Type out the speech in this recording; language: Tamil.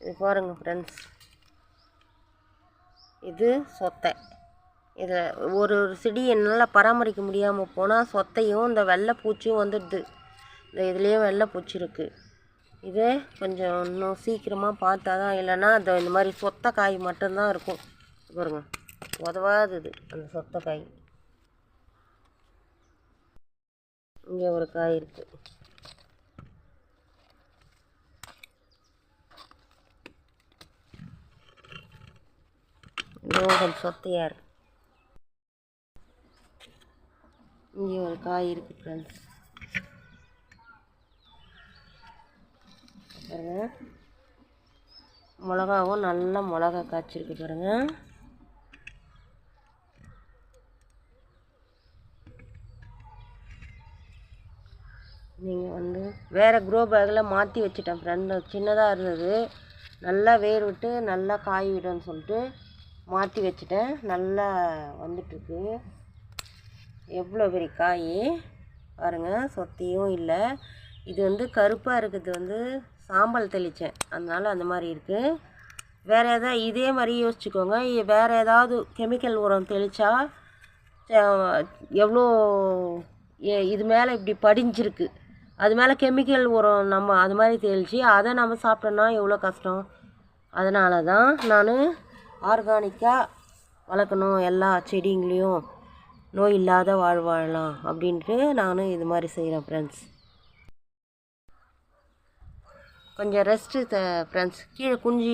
இது பாருங்கள் ஃப்ரெண்ட்ஸ், இது சொத்தை. இதில் ஒரு செடி என்னால் பராமரிக்க முடியாமல் போனால் சொத்தையும் இந்த வெள்ளை பூச்சியும் வந்துடுது. இந்த இதுலேயும் வெள்ளை பூச்சி இருக்குது. இதே கொஞ்சம் இன்னும் சீக்கிரமாக பார்த்தா தான், இல்லைன்னா இந்த மாதிரி சொத்தை காய் மட்டும்தான் இருக்கும். பாருங்க, உதவாதுது அந்த சொத்தை காய். இங்கே ஒரு காய் இருக்குது. கொஞ்சம் சொத்தையாக இருக்கு. இங்கே ஒரு காய் இருக்குது ஃப்ரெண்ட்ஸ். பாருங்க, மிளகாவும் நல்லா மிளகா காய்ச்சிருக்கு பாருங்க. நீங்கள் வேறு க்ரோ பேக்கில் மாற்றி வச்சுட்டேன் ஃப்ரெண்டு. சின்னதாக இருந்தது, நல்லா வேர் விட்டு நல்லா காய் விடுன்னு சொல்லிட்டு மாற்றி வச்சுட்டேன். நல்லா வந்துட்டுருக்கு. எவ்வளோ பெரிய காய் பாருங்கள், சொத்தையும் இல்லை. இது கருப்பாக இருக்கிறது சாம்பல் தெளித்தேன், அதனால் அந்த மாதிரி இருக்குது. வேறு எதாவது இதே மாதிரி யோசிச்சுக்கோங்க. வேறு ஏதாவது கெமிக்கல் உரம் தெளித்தா எவ்வளோ இது மேலே இப்படி படிஞ்சிருக்கு, அது மேலே கெமிக்கல் உரம் நம்ம அது மாதிரி தெளித்து அதை நம்ம சாப்பிட்டோன்னா எவ்வளோ கஷ்டம். அதனால தான் நான் ஆர்கானிக்காக வளர்க்கணும், எல்லா செடிங்களையும் நோய் இல்லாத வாழலாம் அப்படின்ட்டு நான் இது மாதிரி செய்கிறேன் ஃப்ரெண்ட்ஸ். கொஞ்சம் ரெஸ்ட்டு ஃப்ரெண்ட்ஸ். கீழே குஞ்சு